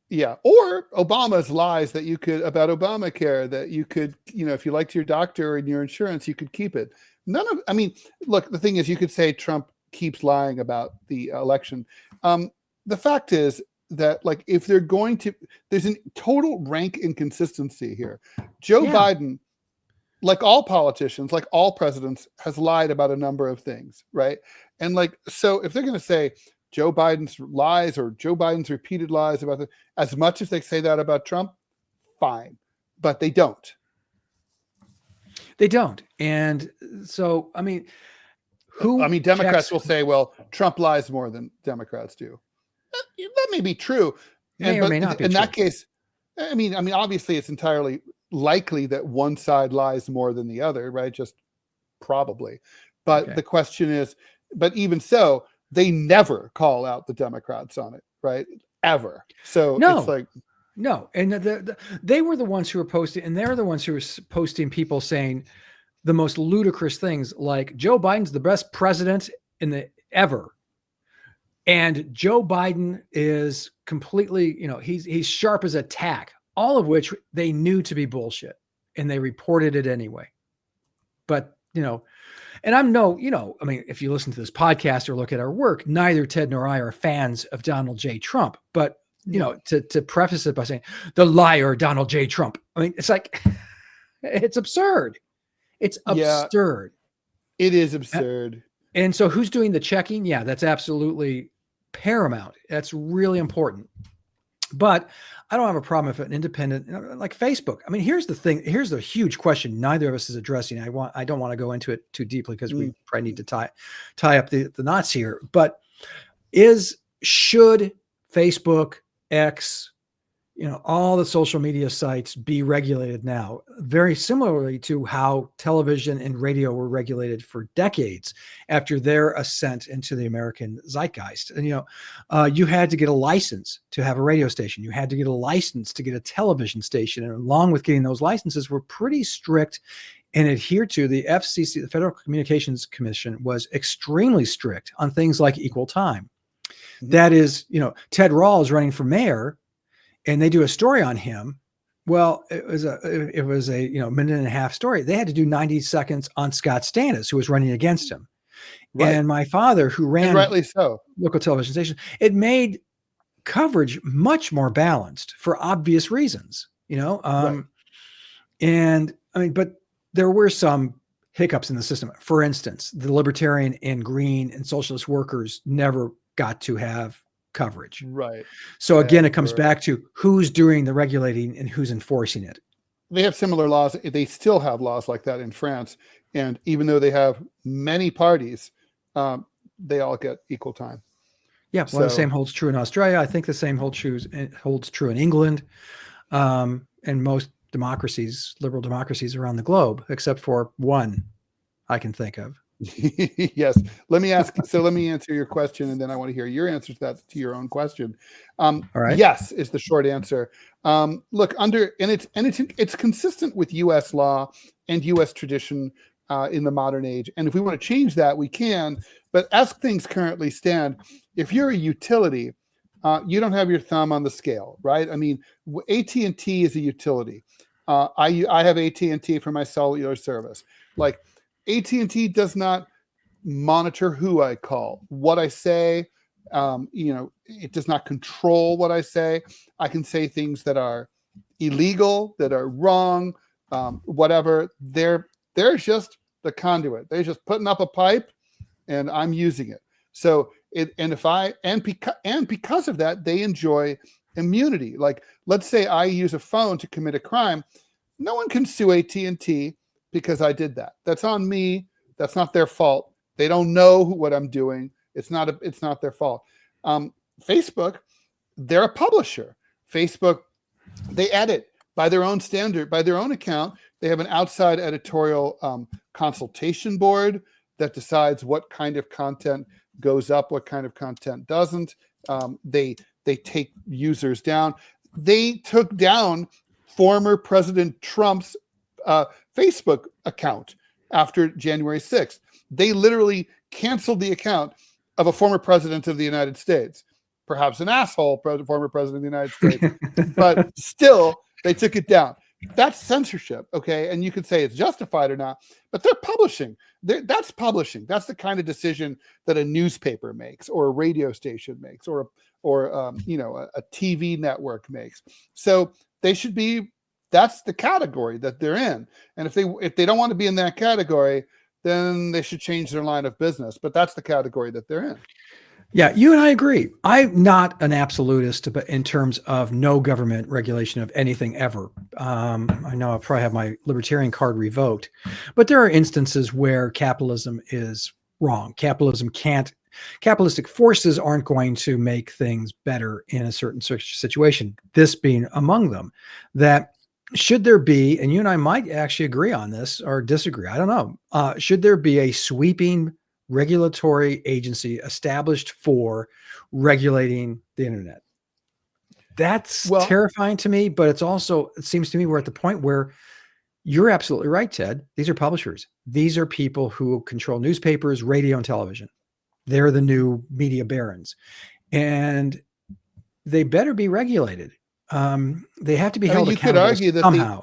Yeah, or Obama's lies that you could about Obamacare, that you could, if you liked your doctor and your insurance, you could keep it. Look, the thing is, you could say Trump keeps lying about the election. The fact is that, like, if they're going to, there's a total rank inconsistency here. Joe Biden, like all politicians, like all presidents, has lied about a number of things, right? And so if they're going to say Joe Biden's lies or Joe Biden's repeated lies about as much as they say that about Trump, fine, but they don't. They don't. And so, Democrats will say, well, Trump lies more than Democrats do. That may be true. May or may not be in true. that case, obviously it's entirely likely that one side lies more than the other, right? Just probably. But the question is, but even so, they never call out the Democrats on it, right? Ever. So it's like, no. And they were the ones who were posting, and they're the ones who were posting people saying the most ludicrous things like Joe Biden's the best president ever. And Joe Biden is completely, he's sharp as a tack, all of which they knew to be bullshit, and they reported it anyway. But, and if you listen to this podcast or look at our work, neither Ted nor I are fans of Donald J. Trump. But, to preface it by saying the liar Donald J. Trump, it's like, it's absurd. It's absurd. It is absurd. And so who's doing the checking? Yeah, that's absolutely paramount. That's really important. But I don't have a problem if an independent, like Facebook. Here's the thing. Here's the huge question neither of us is addressing. I don't want to go into it too deeply because we probably need to tie up the knots here. But should Facebook, X, all the social media sites be regulated now, very similarly to how television and radio were regulated for decades after their ascent into the American zeitgeist. And, you had to get a license to have a radio station. You had to get a license to get a television station. And along with getting those licenses were pretty strict and adhered to. The FCC, the Federal Communications Commission, was extremely strict on things like equal time. Mm-hmm. That is, Ted Rawls running for mayor, and they do a story on him. Well, it was a minute and a half story. They had to do 90 seconds on Scott Stannis, who was running against him. Right. And my father, who ran rightly so local television station, it made coverage much more balanced for obvious reasons, right. But there were some hiccups in the system. For instance, the libertarian and green and socialist workers never got to have coverage. Right. So again, it comes back to who's doing the regulating and who's enforcing it. They have similar laws. They still have laws like that in France. And even though they have many parties, they all get equal time. Yeah. Well, the same holds true in Australia. I think the same holds true in England, and most democracies, liberal democracies around the globe, except for one I can think of. Yes. Let me answer your question, and then I want to hear your answer to your own question. All right. Yes is the short answer. Look, it's consistent with U.S. law and U.S. tradition in the modern age. And if we want to change that, we can. But as things currently stand, if you're a utility, you don't have your thumb on the scale, right? AT&T is a utility. I have AT&T for my cellular service. Like, AT&T does not monitor who I call, what I say. It does not control what I say. I can say things that are illegal, that are wrong, whatever. They're just the conduit. They're just putting up a pipe, and I'm using it. So because of that, they enjoy immunity. Like, let's say I use a phone to commit a crime. No one can sue AT&T because I did that. That's on me. That's not their fault. They don't know what I'm doing. It's not their fault. Facebook, they're a publisher. Facebook, they edit by their own standard, by their own account. They have an outside editorial consultation board that decides what kind of content goes up, what kind of content doesn't. They take users down. They took down former President Trump's Facebook account after January 6th. They literally canceled the account of a former president of the United States, perhaps an asshole former president of the United States, but still they took it down. That's censorship, okay? And you could say it's justified or not, but they're publishing. That's publishing. That's the kind of decision that a newspaper makes, or a radio station makes, or a TV network makes. So they should be. That's the category that they're in. And if they don't want to be in that category, then they should change their line of business. But that's the category that they're in. Yeah, you and I agree. I'm not an absolutist, but in terms of no government regulation of anything ever. I know I'll probably have my libertarian card revoked, but there are instances where capitalism is wrong. Capitalistic forces aren't going to make things better in a certain situation. This being among them. That should there be, and you and I might actually agree on this or disagree, I don't know. Should there be a sweeping regulatory agency established for regulating the internet? That's terrifying to me, but it seems to me we're at the point where you're absolutely right, Ted. These are publishers. These are people who control newspapers, radio, and television. They're the new media barons, and they better be regulated. They have to be held accountable. You could argue that somehow.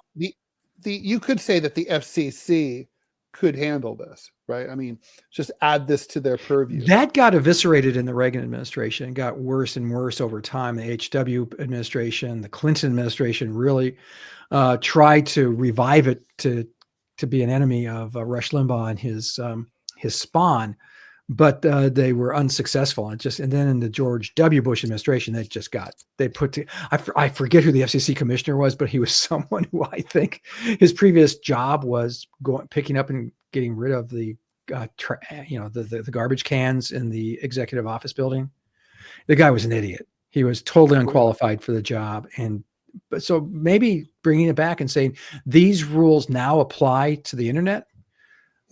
You could say that the FCC could handle this, right? I mean, just add this to their purview. That got eviscerated in the Reagan administration. It got worse and worse over time. The HW administration, the Clinton administration really tried to revive it to be an enemy of Rush Limbaugh and his spawn, but they were unsuccessful. And then in the George W. Bush administration, I forget who the FCC commissioner was, but he was someone who I think his previous job was picking up and getting rid of the garbage cans in the executive office building. The guy was an idiot. He was totally unqualified for the job. But so maybe bringing it back and saying these rules now apply to the internet.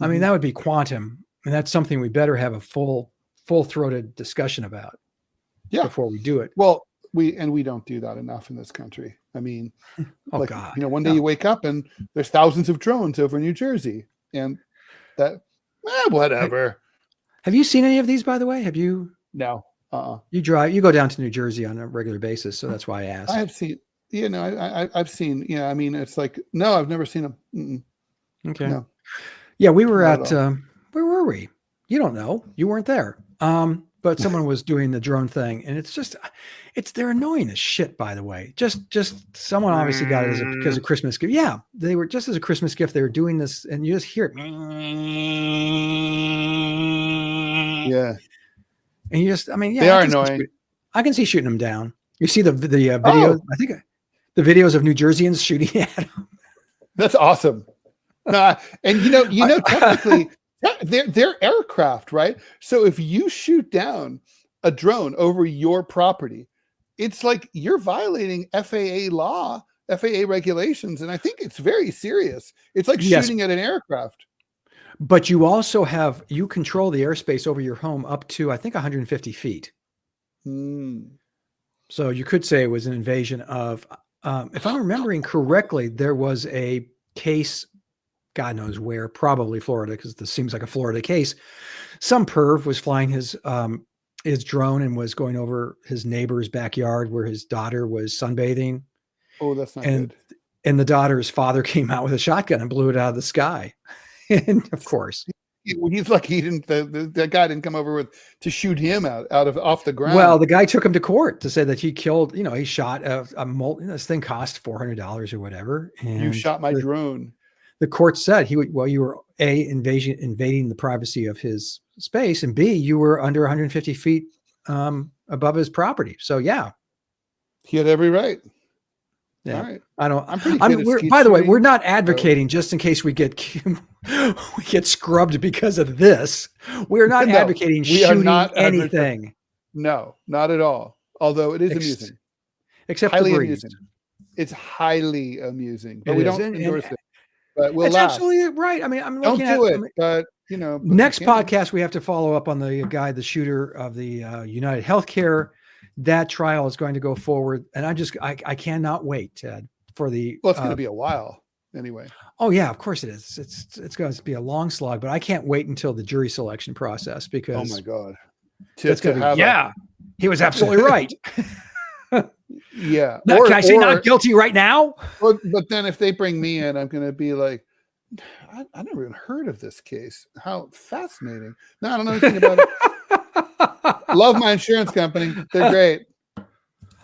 I mean, that would be quantum. And that's something we better have a full-throated discussion about before we do it. Well, we don't do that enough in this country. I mean, God. One day you wake up and there's thousands of drones over New Jersey, and that, whatever. Have you seen any of these, by the way? Have you? No. You go down to New Jersey on a regular basis, so that's why I asked. I have seen. I've seen. I mean, it's like, no, I've never seen them. Mm-mm. Okay. No. Yeah, we were at. Where were we? You don't know. You weren't there. But someone was doing the drone thing, and they're annoying as shit, by the way. Just someone obviously got it because of Christmas gift. Yeah, they were just as a Christmas gift. They were doing this, and you just hear it. Yeah. And you just, I mean, yeah, they are annoying. I can see shooting them down. You see the videos. I think the videos of New Jerseyans shooting at them. That's awesome. And technically. They're aircraft, right? So if you shoot down a drone over your property, it's like you're violating FAA law, FAA regulations, and I think it's very serious. It's like shooting at an aircraft. But you also you control the airspace over your home up to, I think, 150 feet. So you could say it was an invasion of, if I'm remembering correctly, there was a case, God knows where, probably Florida, because this seems like a Florida case. Some perv was flying his drone and was going over his neighbor's backyard where his daughter was sunbathing. Oh, that's not good. And the daughter's father came out with a shotgun and blew it out of the sky. And of course, he's lucky he didn't. The guy didn't come over to shoot him off the ground. Well, the guy took him to court to say that he killed. He shot a molten. This thing cost $400 or whatever. And you shot my drone. The court said you were A, invading the privacy of his space, and B, you were under 150 feet above his property. So yeah, he had every right. Yeah. All right. I don't. I'm pretty good at skeet By the way, shooting, we're not so- advocating just in case we get scrubbed because of this. We're not No, advocating we are shooting not anything No, not at all. Although it is Ex- amusing, except highly the breeze. amusing. It's highly amusing, but It we is. don't And endorse it. But we'll it's laugh. absolutely right. I mean, I'm Don't looking do at it, but you know. but you next can. podcast. We have to follow up on the guy, the shooter of the United Healthcare. That trial is going to go forward, and I cannot wait, Ted, for the. Well, it's going to be a while anyway. Oh yeah, of course it is. It's going to be a long slog, but I can't wait until the jury selection process Oh because my god! that's going to be he was absolutely right. Yeah. Can I say not guilty right now? But then if they bring me in, I'm going to be like, I never even heard of this case. How fascinating! No, I don't know anything about it. Love my insurance company; they're great.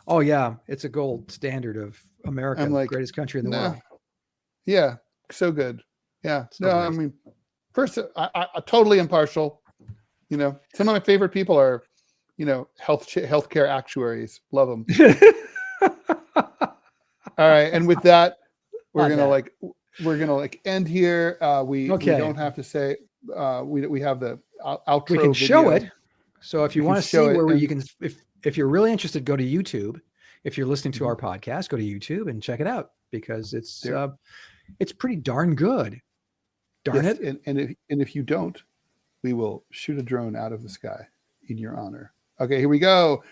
Oh yeah, it's a gold standard of America, I'm like, greatest country in the world. Yeah, so good. Yeah, So no, great. I mean, first, I totally impartial. You know, some of my favorite people are, you know, healthcare actuaries. Love them. All right, and with that, we're gonna end here. We don't have to say. We have the outro. We can show video. it. So if you We want can to see show it, where and- you can, if you're really interested, go to YouTube. If you're listening to our podcast, go to YouTube and check it out because it's pretty darn good. Darn Yes, it! and if you don't, we will shoot a drone out of the sky in your honor. Okay, here we go.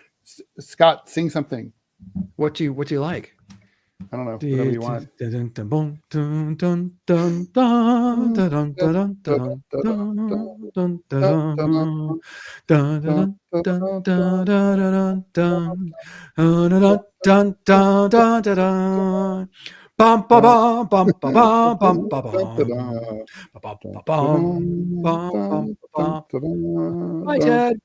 Scott, sing something. What do you like? I don't know, whatever you want. Hi, Ted.